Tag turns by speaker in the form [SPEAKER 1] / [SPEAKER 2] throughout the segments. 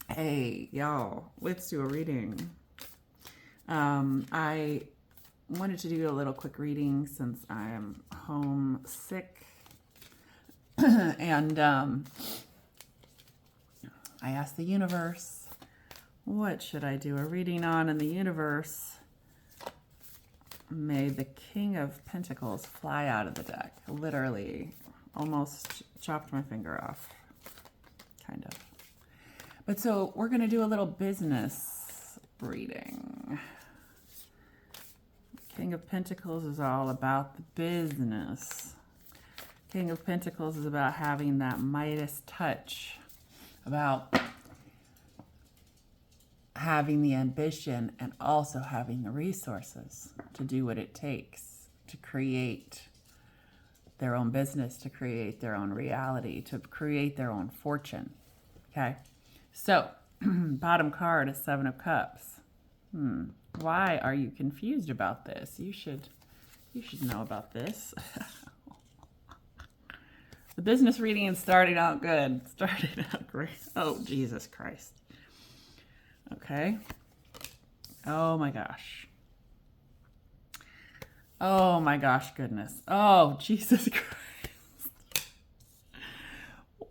[SPEAKER 1] Hey, y'all, let's do a reading. I wanted to do a little quick reading since I am homesick. And I asked the universe, what should I do a reading on? And the universe made the King of Pentacles fly out of the deck. Literally, almost chopped my finger off. Kind of. But so we're going to do a little business reading. King of Pentacles is all about the business. King of Pentacles is about having that Midas touch, about having the ambition and also having the resources to do what it takes to create their own business, to create their own reality, to create their own fortune. Okay? So, bottom card is Seven of Cups. Why are you confused about this? You should know about this. The business reading is starting out good. Starting out great. Oh, Jesus Christ. Okay. Oh my gosh. Oh my gosh, goodness. Oh, Jesus Christ.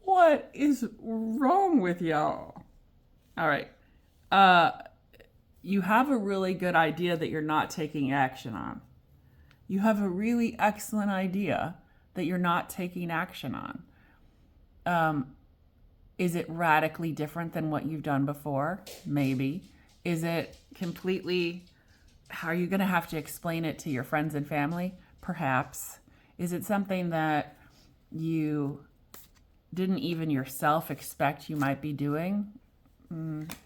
[SPEAKER 1] What is wrong with y'all? All right. You have a really good idea that you're not taking action on. You have a really excellent idea that you're not taking action on. Is it radically different than what you've done before? Maybe. Is it completely, how are you going to have to explain it to your friends and family? Perhaps. Is it something that you didn't even yourself expect you might be doing?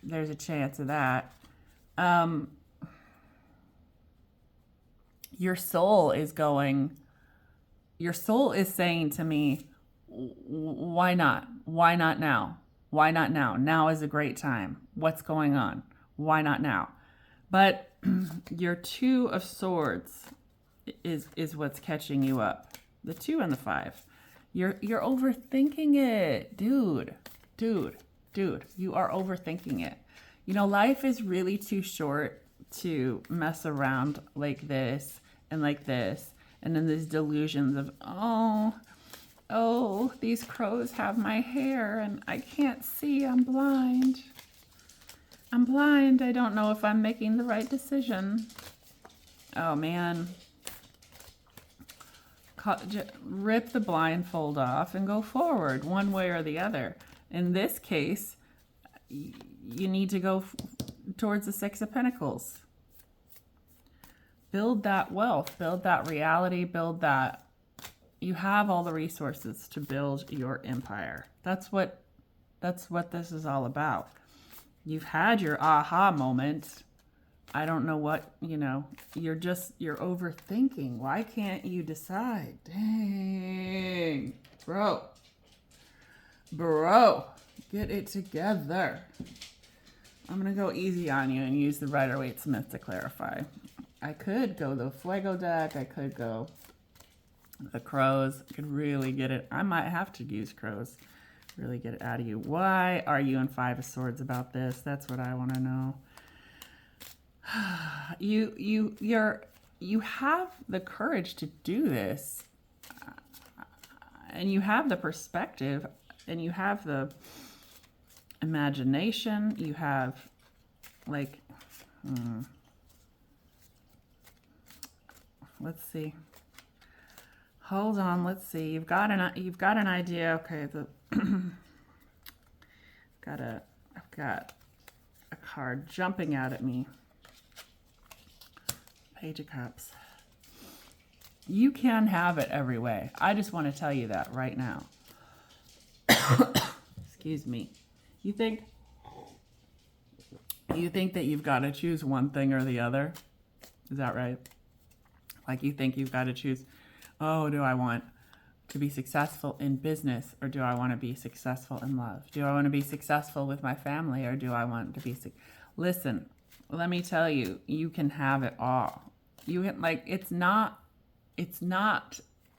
[SPEAKER 1] There's a chance of that. Your soul is saying to me, why not? Why not now? Why not now? Now is a great time. What's going on? Why not now? But your Two of Swords is what's catching you up. The 2 and the 5. You're overthinking it. Dude. You are overthinking it. You know, life is really too short to mess around like this and like this. And then these delusions of, oh, these crows have my hair and I can't see. I'm blind. I don't know if I'm making the right decision. Oh, man. Rip the blindfold off and go forward one way or the other. In this case, you need to go towards the 6 of Pentacles. Build that wealth, build that reality, build that. You have all the resources to build your empire. That's what this is all about. You've had your aha moment. I don't know what, you're overthinking. Why can't you decide? Dang. Bro, get it together. I'm going to go easy on you and use the Rider-Waite-Smith to clarify. I could go the Fuego deck. I could go the crows. I could really get it. I might have to use crows. Really get it out of you. Why are you in 5 of Swords about this? That's what I want to know. You have the courage to do this. And you have the perspective. And you have the imagination. You have, let's see. Hold on, let's see. You've got an idea. Okay, I've got a card jumping out at me. Page of Cups. You can have it every way. I just want to tell you that right now. Excuse me. You think that you've got to choose one thing or the other? Is that right? Like you think you've got to choose, do I want to be successful in business or do I want to be successful in love? Do I want to be successful with my family or do I want to be Listen, let me tell you, you can have it all. You can, it's not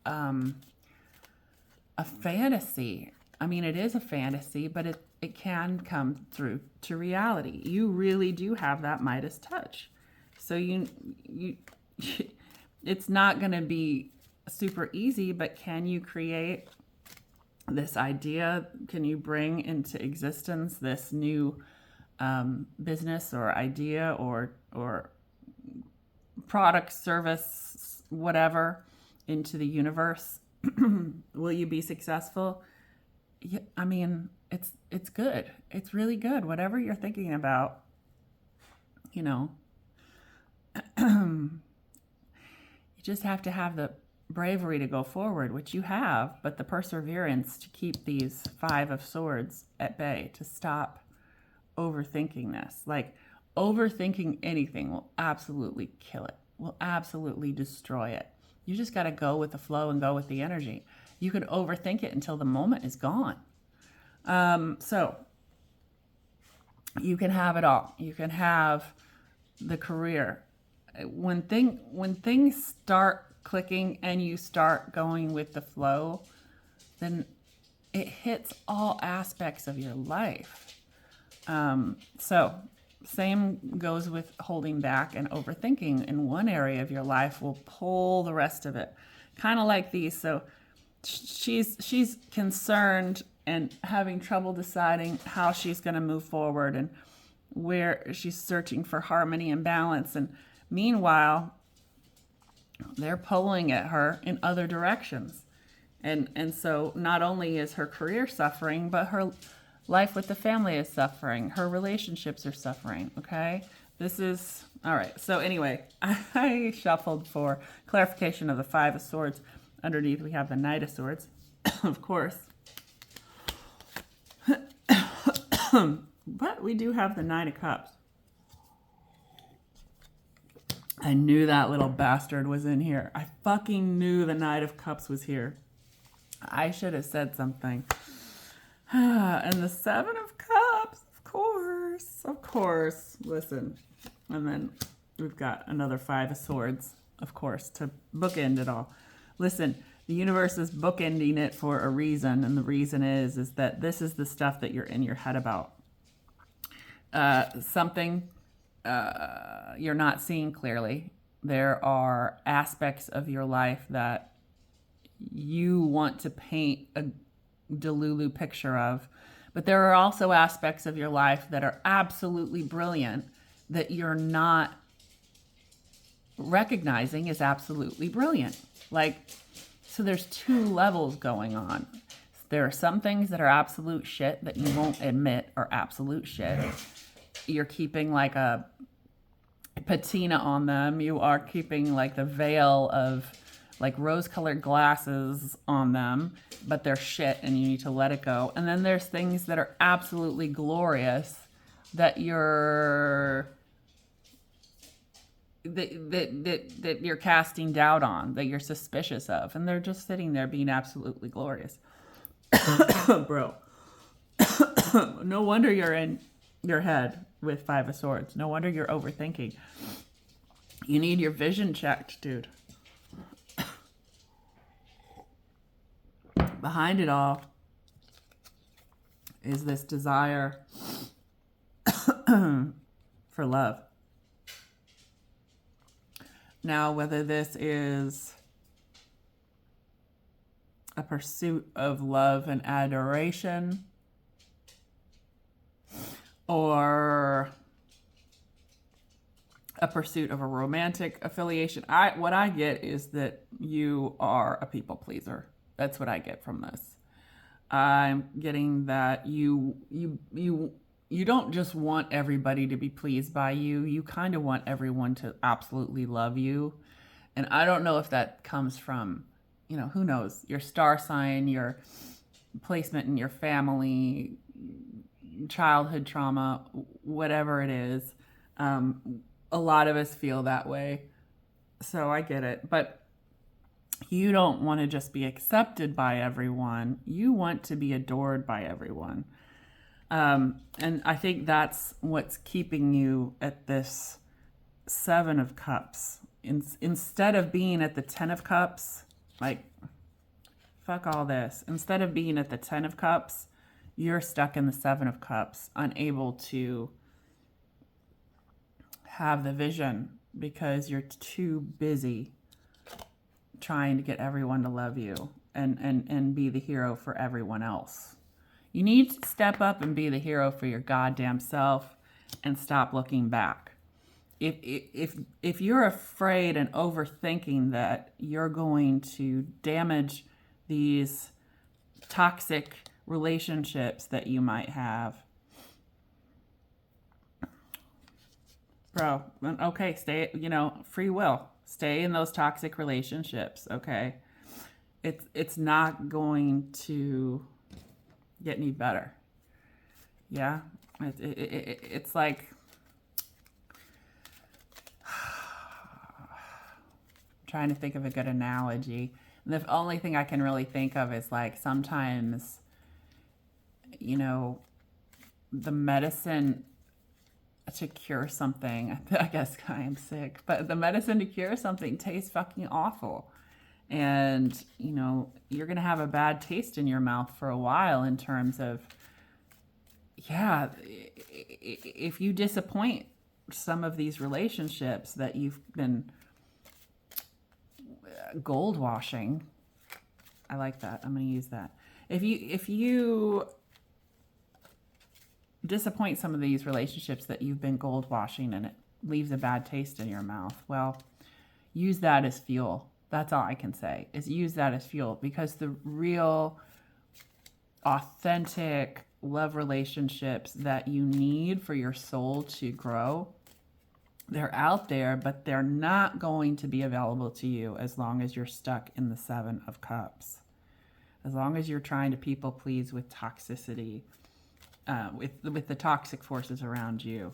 [SPEAKER 1] a fantasy. I mean, it is a fantasy, but it can come through to reality. You really do have that Midas touch. So you it's not going to be super easy, but can you create this idea? Can you bring into existence this new business or idea or product, service, whatever, into the universe? Will you be successful? Yeah, I mean, it's good. It's really good. Whatever you're thinking about, you know, you just have to have the bravery to go forward, which you have, but the perseverance to keep these Five of Swords at bay, to stop overthinking this. Like, overthinking anything will absolutely kill it, will absolutely destroy it. You just got to go with the flow and go with the energy. You could overthink it until the moment is gone. So you can have it all. You can have the career. When things start clicking and you start going with the flow, then it hits all aspects of your life. So same goes with holding back and overthinking in one area of your life will pull the rest of it. Kind of like these. So she's concerned and having trouble deciding how she's going to move forward and where she's searching for harmony and balance. And meanwhile, they're pulling at her in other directions. And so not only is her career suffering, but her life with the family is suffering. Her relationships are suffering, okay? This is, all right. So anyway, I shuffled for clarification of the Five of Swords. Underneath, we have the Knight of Swords, of course. But we do have the Nine of Cups. I knew that little bastard was in here. I fucking knew the Knight of Cups was here. I should have said something. And the Seven of Cups, of course. Listen. And then we've got another Five of Swords, of course, to bookend it all. Listen, the universe is bookending it for a reason, and the reason is that this is the stuff that you're in your head about. Something you're not seeing clearly. There are aspects of your life that you want to paint a Delulu picture of, but there are also aspects of your life that are absolutely brilliant that you're not recognizing as absolutely brilliant. Like, so there's two levels going on. There are some things that are absolute shit that you won't admit are absolute shit. You're keeping like a patina on them. You are keeping like the veil of like rose-colored glasses on them, but they're shit and you need to let it go. And then there's things that are absolutely glorious that you're that you're casting doubt on, that you're suspicious of, and they're just sitting there being absolutely glorious. Bro. No wonder you're in your head with Five of Swords. No wonder you're overthinking. You need your vision checked, dude. Behind it all is this desire for love. Now, whether this is a pursuit of love and adoration, or a pursuit of a romantic affiliation, what I get is that you are a people pleaser. That's what I get from this. I'm getting that you don't just want everybody to be pleased by you. You kind of want everyone to absolutely love you. And I don't know if that comes from, who knows, your star sign, your placement in your family, childhood trauma, whatever it is. A lot of us feel that way. So I get it. But you don't want to just be accepted by everyone. You want to be adored by everyone. And I think that's what's keeping you at this Seven of Cups. Instead of being at the Ten of Cups, like, fuck all this. Instead of being at the Ten of Cups, You're stuck in the Seven of Cups, unable to have the vision because you're too busy trying to get everyone to love you and be the hero for everyone else. You need to step up and be the hero for your goddamn self and stop looking back. If you're afraid and overthinking that you're going to damage these toxic relationships that you might have, bro, okay, stay, free will. Stay in those toxic relationships, okay? It's not going to get any better. Yeah? It's like, trying to think of a good analogy. And the only thing I can really think of is like sometimes, the medicine to cure something, I guess I am sick, but the medicine to cure something tastes fucking awful. And, you're going to have a bad taste in your mouth for a while in terms of, yeah, if you disappoint some of these relationships that you've been gold washing. I like that. I'm going to use that. If you disappoint some of these relationships that you've been gold washing and it leaves a bad taste in your mouth, well, use that as fuel. That's all I can say, is use that as fuel, because the real authentic love relationships that you need for your soul to grow, they're out there, but they're not going to be available to you as long as you're stuck in the Seven of Cups. As long as you're trying to people please with toxicity, with the toxic forces around you.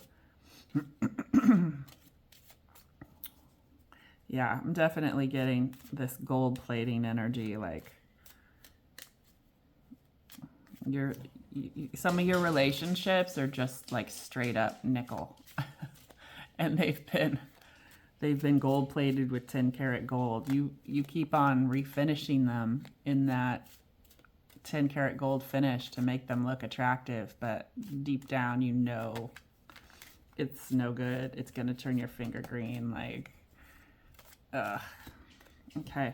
[SPEAKER 1] Yeah, I'm definitely getting this gold plating energy. Like, some of your relationships are just like straight up nickel. And they've been gold plated with 10 karat gold. You keep on refinishing them in that 10 karat gold finish to make them look attractive, but deep down it's no good. It's gonna turn your finger green. Like, okay.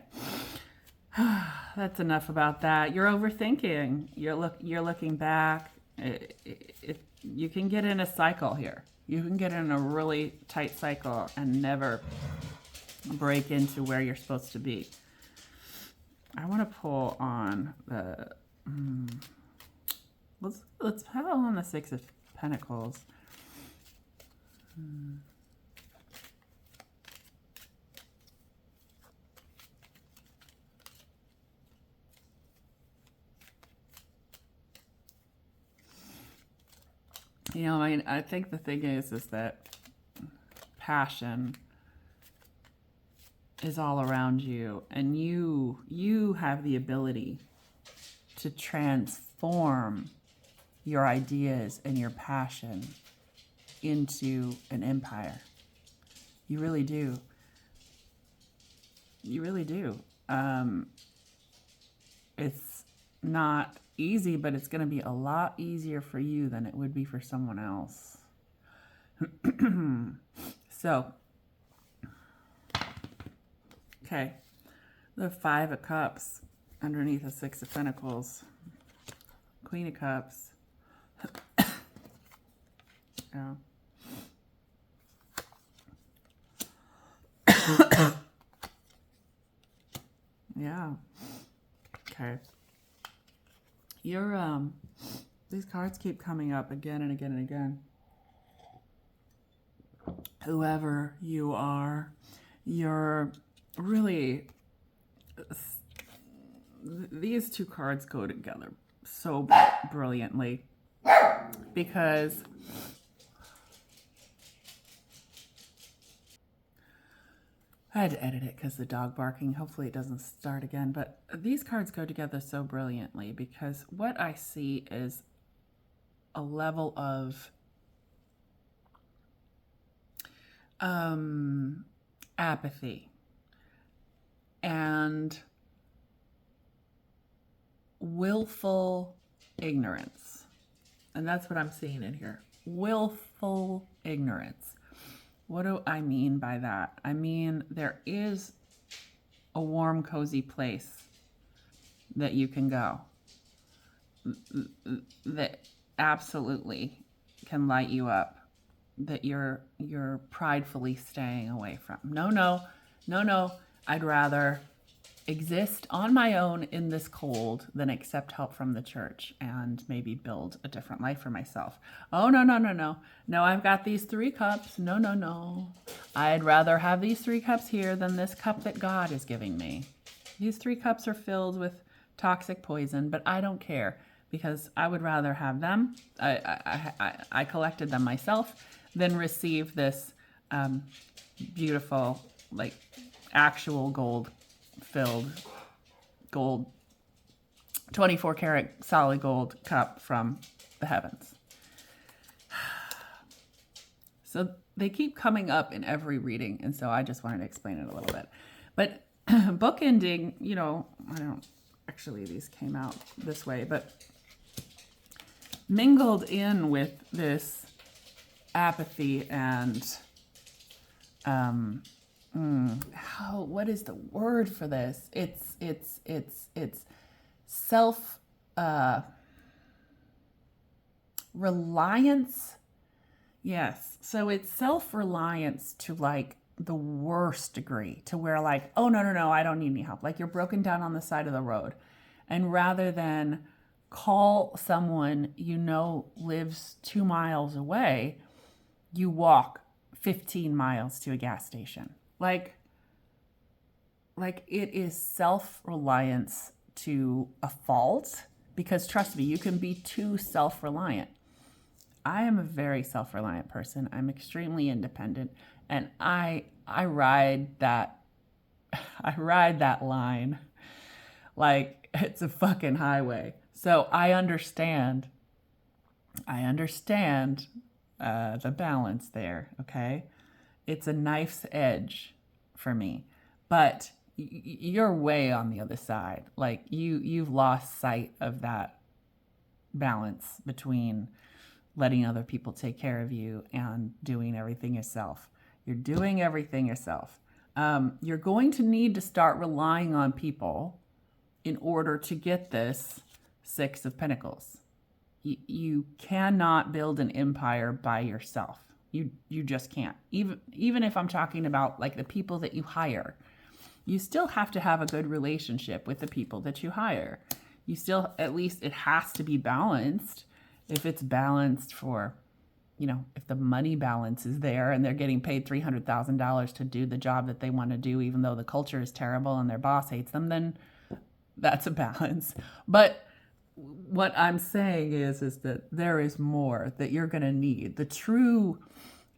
[SPEAKER 1] That's enough about that. You're overthinking. You're looking back. You can get in a cycle here. You can get in a really tight cycle and never break into where you're supposed to be. I want to pull on the let's have on the Six of Pentacles. I think the thing is that passion is all around you, and you have the ability to transform your ideas and your passion into an empire. You really do. You really do. It's not easy, but it's going to be a lot easier for you than it would be for someone else. So, okay, the Five of Cups underneath the Six of Pentacles, Queen of Cups. Yeah. Yeah. Okay. These cards keep coming up again and again and again. Whoever you are, you're really, these two cards go together so brilliantly, because I had to edit it because the dog barking. Hopefully it doesn't start again. But these cards go together so brilliantly because what I see is a level of apathy and willful ignorance. And that's what I'm seeing in here. Willful ignorance. What do I mean by that? I mean, there is a warm, cozy place that you can go that absolutely can light you up, that you're pridefully staying away from. No. I'd rather exist on my own in this cold than accept help from the church and maybe build a different life for myself. Oh, no. No, I've got these 3 cups. No. I'd rather have these 3 cups here than this cup that God is giving me. These 3 cups are filled with toxic poison, but I don't care because I would rather have them. I collected them myself than receive this beautiful, like actual gold 24 karat solid gold cup from the heavens. So they keep coming up in every reading, and so I just wanted to explain it a little bit. But bookending, I don't actually, these came out this way, but mingled in with this apathy and what is the word for this? It's self reliance. Yes. So it's self-reliance to like the worst degree, to where like, oh no, I don't need any help. Like you're broken down on the side of the road. And rather than call someone lives 2 miles away, you walk 15 miles to a gas station. Like it is self-reliance to a fault, because trust me, you can be too self-reliant. I am a very self-reliant person. I'm extremely independent, and I ride that line like it's a fucking highway. So I understand the balance there, okay? It's a knife's edge for me. But you're way on the other side. Like you've lost sight of that balance between letting other people take care of you and doing everything yourself. You're doing everything yourself. You're going to need to start relying on people in order to get this 6 of Pentacles. You cannot build an empire by yourself. You just can't. Even if I'm talking about like the people that you hire, you still have to have a good relationship with the people that you hire. You still, at least it has to be balanced. If it's balanced for, if the money balance is there and they're getting paid $300,000 to do the job that they want to do, even though the culture is terrible and their boss hates them, then that's a balance. But what I'm saying is that there is more that you're going to need. The true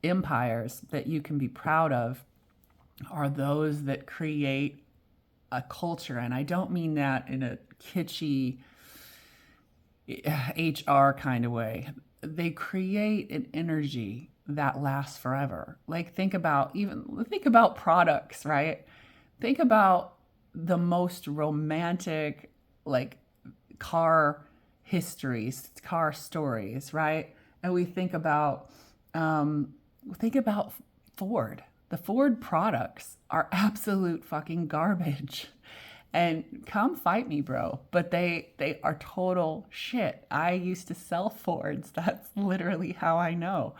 [SPEAKER 1] empires that you can be proud of are those that create a culture. And I don't mean that in a kitschy HR kind of way. They create an energy that lasts forever. Like think about products, right? Think about the most romantic like car histories, car stories, right? And we think about Ford. The Ford products are absolute fucking garbage. And come fight me, bro. But they are total shit. I used to sell Fords. That's literally how I know.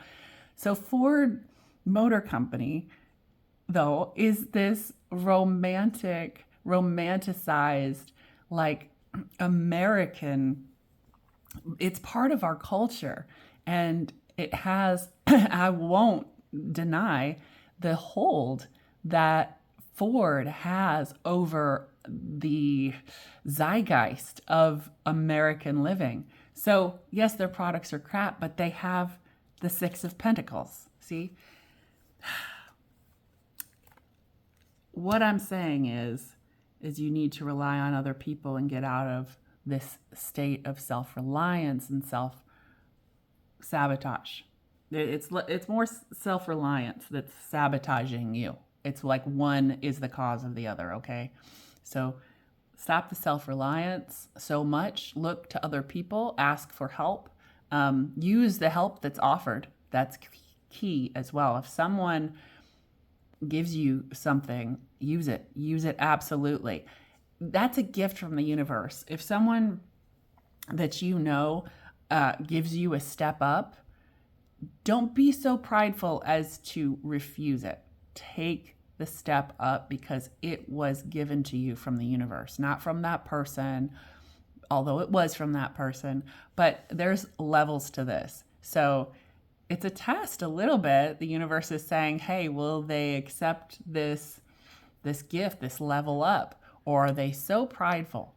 [SPEAKER 1] So Ford Motor Company, though, is this romanticized, like American. It's part of our culture. And it has, I won't deny the hold that Ford has over the zeitgeist of American living. So yes, their products are crap, but they have the 6 of Pentacles. See? What I'm saying is you need to rely on other people and get out of this state of self-reliance and self-sabotage. It's more self-reliance that's sabotaging you. It's like one is the cause of the other, okay? So stop the self-reliance so much. Look to other people. Ask for help. Use the help that's offered. That's key as well. If someone gives you something, use it. Use it absolutely. That's a gift from the universe. If someone that you know gives you a step up, don't be so prideful as to refuse it. Take the step up because it was given to you from the universe, not from that person, although it was from that person. But there's levels to this. So it's a test a little bit. The universe is saying, hey, will they accept this gift, this level up? Or are they so prideful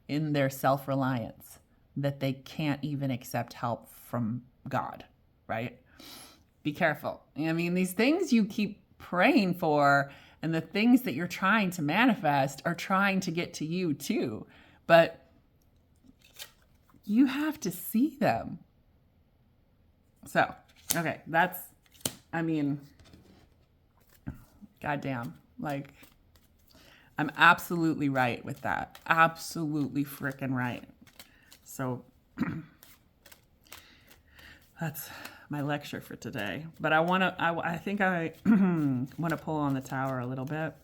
[SPEAKER 1] in their self-reliance that they can't even accept help from God, right? Be careful. I mean, these things you keep praying for and the things that you're trying to manifest are trying to get to you too. But you have to see them. So, okay, goddamn, like, I'm absolutely right with that. Absolutely freaking right. So, that's my lecture for today. But I think I want to pull on the tower a little bit.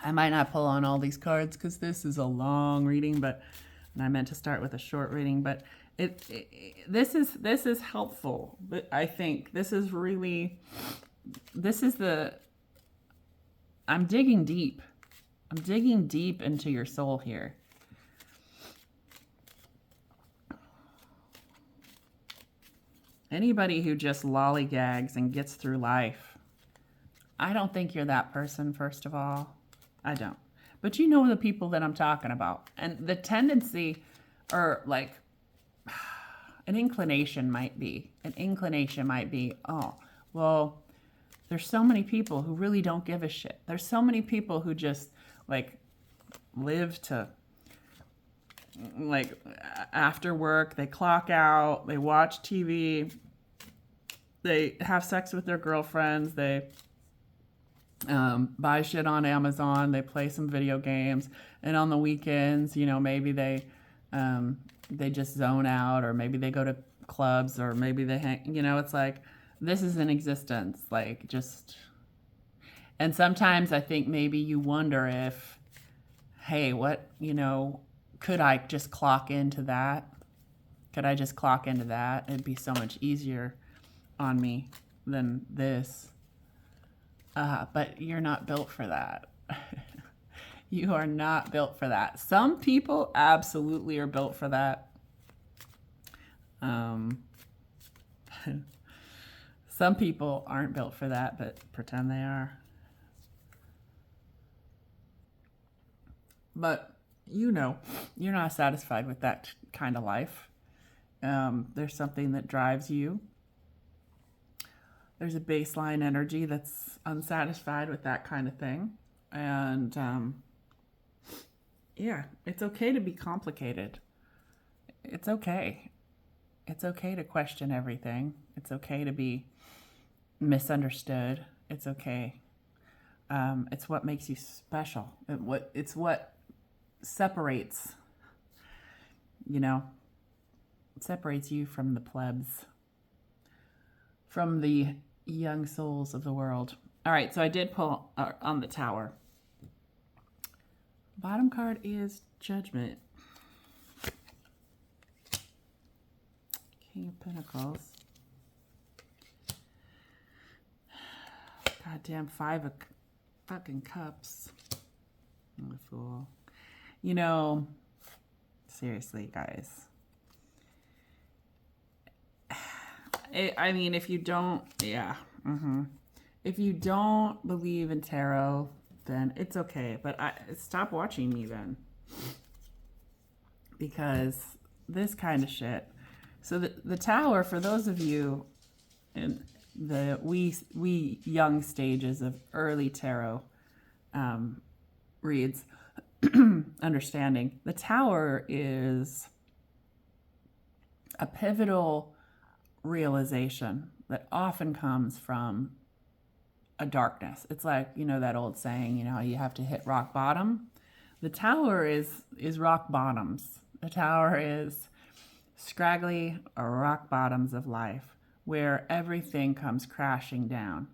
[SPEAKER 1] I might not pull on all these cards because this is a long reading, and I meant to start with a short reading, but this is helpful. But I think I'm digging deep. I'm digging deep into your soul here. Anybody who just lollygags and gets through life, I don't think you're that person, first of all. I don't. But you know the people that I'm talking about. And the tendency, or like, an inclination might be, oh, well, there's so many people who really don't give a shit. There's so many people who just, like, live to, like, after work, they clock out, they watch TV, they have sex with their girlfriends, they buy shit on Amazon, they play some video games, and on the weekends, maybe they just zone out, or maybe they go to clubs, or maybe they hang, it's like, this is an existence, like, just, and sometimes I think maybe you wonder if, hey, what, could I just clock into that? Could I just clock into that? It'd be so much easier on me than this. But you're not built for that. You are not built for that. Some people absolutely are built for that. Some people aren't built for that, but pretend they are. But you're not satisfied with that kind of life. There's something that drives you. There's a baseline energy that's unsatisfied with that kind of thing. And yeah, it's okay to be complicated. It's okay. It's okay to question everything. It's okay to be misunderstood. It's okay. It's what makes you special. It's what separates, it separates you from the plebs, from the young souls of the world. All right, so I did pull on the tower. Bottom card is Judgment. King of Pentacles. Goddamn 5 of fucking cups. I'm a fool. Seriously, guys. If you don't, if you don't believe in tarot, then it's okay. But stop watching me then. Because this kind of shit. So the tower, for those of you in the wee young stages of early tarot reads, understanding, the tower is a pivotal realization that often comes from a darkness. It's like, that old saying, you have to hit rock bottom. The tower is rock bottoms. The tower is scraggly rock bottoms of life where everything comes crashing down.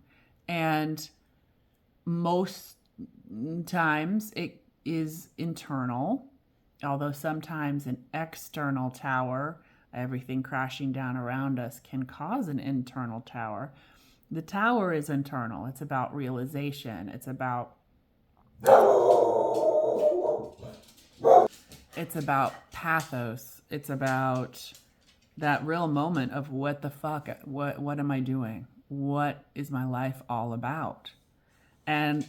[SPEAKER 1] And most times it is internal, although sometimes an external tower, everything crashing down around us, can cause an internal tower. The tower is internal. It's about realization. It's about pathos. It's about that real moment of what the fuck, what am I doing? What is my life all about? And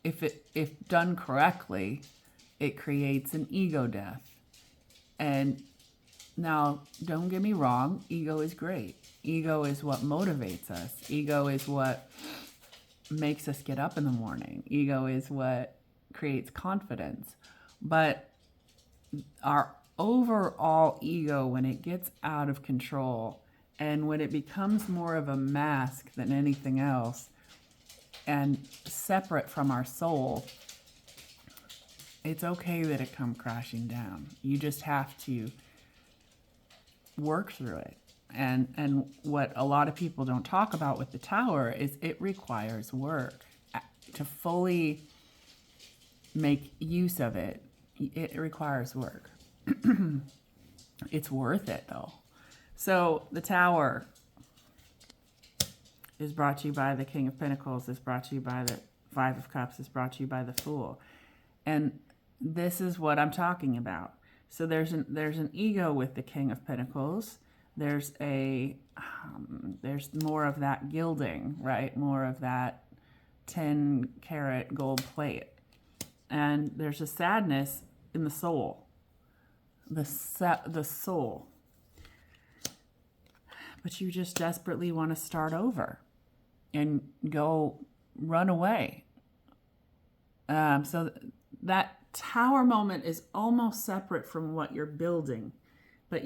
[SPEAKER 1] if done correctly, it creates an ego death. And now, don't get me wrong, ego is great. Ego is what motivates us. Ego is what makes us get up in the morning. Ego is what creates confidence. But our overall ego, when it gets out of control and when it becomes more of a mask than anything else and separate from our soul, it's okay that it come crashing down. You just have to work through it. And what a lot of people don't talk about with the tower is it requires work to fully make use of it. It requires work. It's worth it though. So the tower is brought to you by the King of Pentacles, is brought to you by the Five of Cups, is brought to you by the Fool. And this is what I'm talking about. So there's an ego with the King of Pentacles. There's more of that gilding, right? More of that 10-karat gold plate. And there's a sadness in the soul. The soul. But you just desperately want to start over and go run away. So that tower moment is almost separate from what you're building. But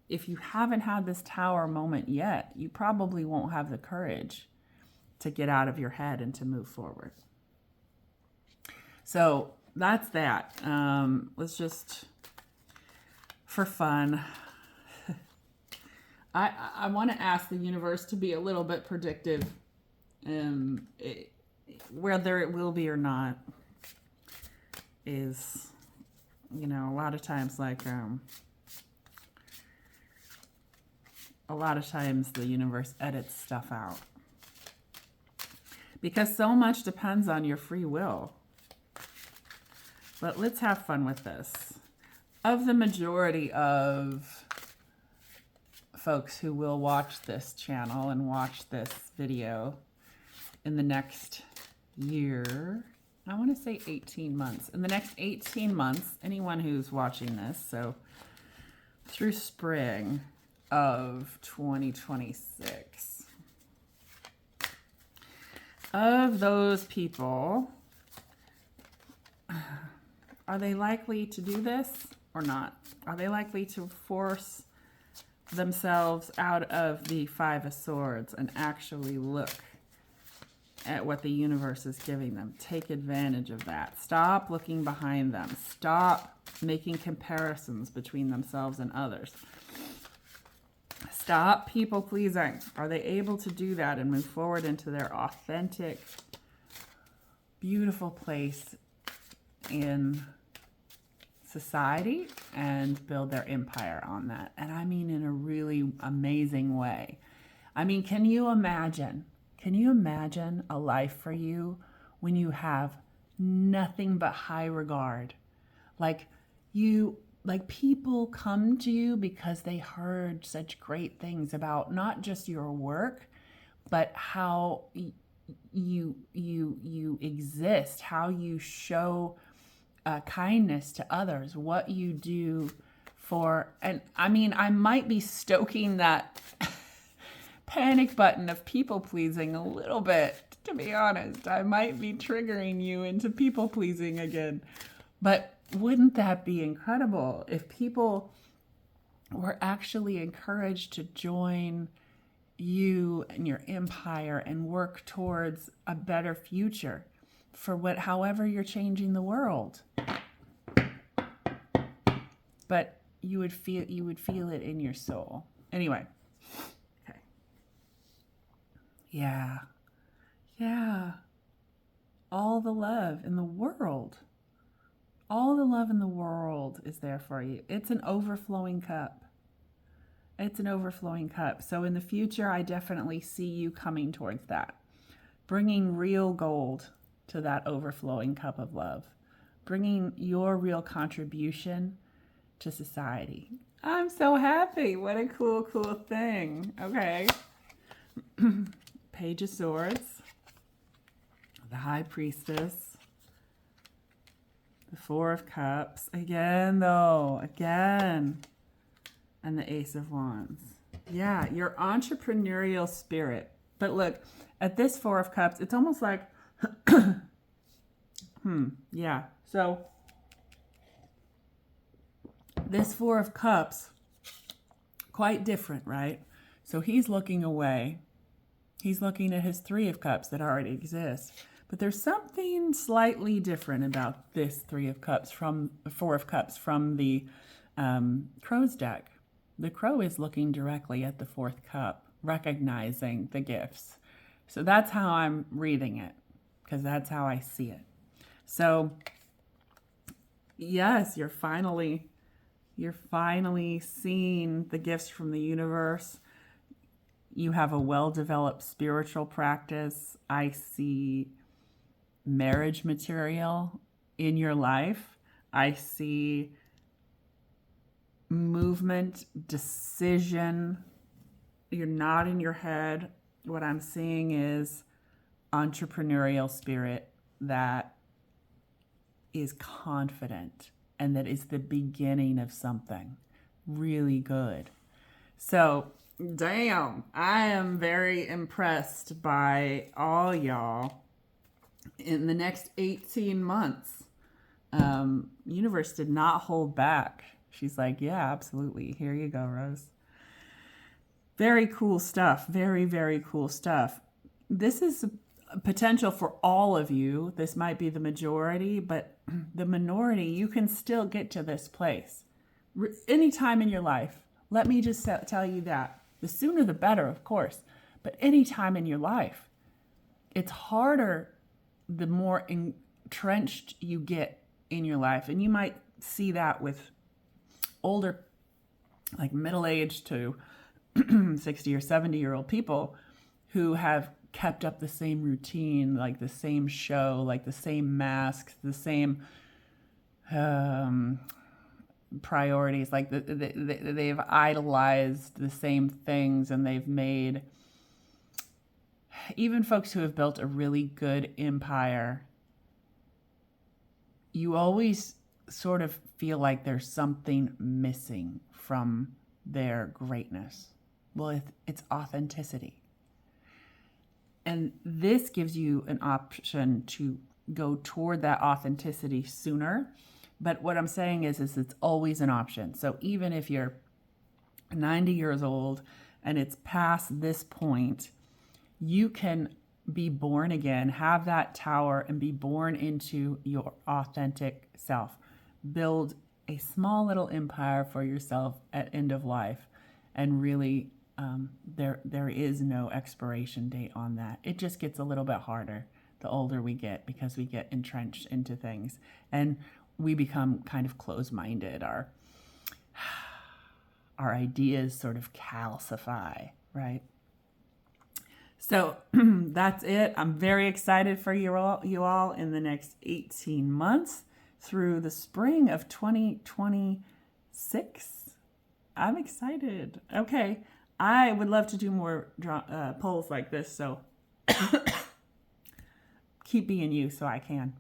[SPEAKER 1] if you haven't had this tower moment yet, you probably won't have the courage to get out of your head and to move forward. So that's that. Let's just, for fun, I want to ask the universe to be a little bit predictive, whether it will be or not. Is, a lot of times a lot of times the universe edits stuff out because so much depends on your free will. But let's have fun with this. Of the majority of folks who will watch this channel and watch this video in the next year, I want to say 18 months. In the next 18 months, anyone who's watching this, so through spring of 2026, of those people, are they likely to do this or not? Are they likely to force themselves out of the Five of Swords and actually look at what the universe is giving them? Take advantage of that. Stop looking behind them. Stop making comparisons between themselves and others. Stop people pleasing. Are they able to do that and move forward into their authentic, beautiful place in society and build their empire on that? And I mean in a really amazing way. I mean, can you imagine a life for you when you have nothing but high regard? Like people come to you because they heard such great things about not just your work, but how you exist, how you show kindness to others, what you do for, and I mean, I might be stoking that panic button of people pleasing a little bit, to be honest. I might be triggering you into people pleasing again. But wouldn't that be incredible if people were actually encouraged to join you and your empire and work towards a better future for however you're changing the world? But you would feel it in your soul. Anyway. Okay. Yeah. Yeah. All the love in the world. All the love in the world is there for you. It's an overflowing cup. It's an overflowing cup. So in the future, I definitely see you coming towards that. Bringing real gold to that overflowing cup of love. Bringing your real contribution to society. I'm so happy. What a cool, cool thing. Okay. Page of Swords. The High Priestess. The Four of Cups. Again, though. Again. And the Ace of Wands. Yeah, your entrepreneurial spirit. But look, at this Four of Cups, it's almost like, yeah. So, this Four of Cups, quite different, right? So he's looking away. He's looking at his Three of Cups that already exists. But there's something slightly different about this Four of Cups from the Crow's deck. The Crow is looking directly at the fourth cup, recognizing the gifts. So that's how I'm reading it, because that's how I see it. So yes, you're finally seeing the gifts from the universe. You have a well-developed spiritual practice. I see marriage material in your life. I see movement, decision. You're not in your head. What I'm seeing is entrepreneurial spirit that is confident and that is the beginning of something really good. So, damn, I am very impressed by all y'all. In the next 18 months, universe did not hold back. She's like, yeah, absolutely. Here you go, Rose. Very cool stuff. Very, very cool stuff. This is potential for all of you. This might be the majority, but the minority, you can still get to this place. Any time in your life. Let me just tell you that. The sooner the better, of course. But any time in your life. It's harder the more entrenched you get in your life. And you might see that with older, like middle-aged to 60 or 70-year-old people who have kept up the same routine, like the same show, like the same masks, the same priorities, like they've idolized the same things, and they've made, even folks who have built a really good empire, you always sort of feel like there's something missing from their greatness. Well, it's authenticity. And this gives you an option to go toward that authenticity sooner. But what I'm saying is it's always an option. So even if you're 90 years old and it's past this point, you can be born again, have that tower, and be born into your authentic self. Build a small little empire for yourself at end of life, and really there is no expiration date on that. It just gets a little bit harder the older we get, because we get entrenched into things and we become kind of closed-minded. Our ideas sort of calcify, right? So that's it. I'm very excited for you all in the next 18 months through the spring of 2026. I'm excited. Okay. I would love to do more polls like this, so keep being you so I can.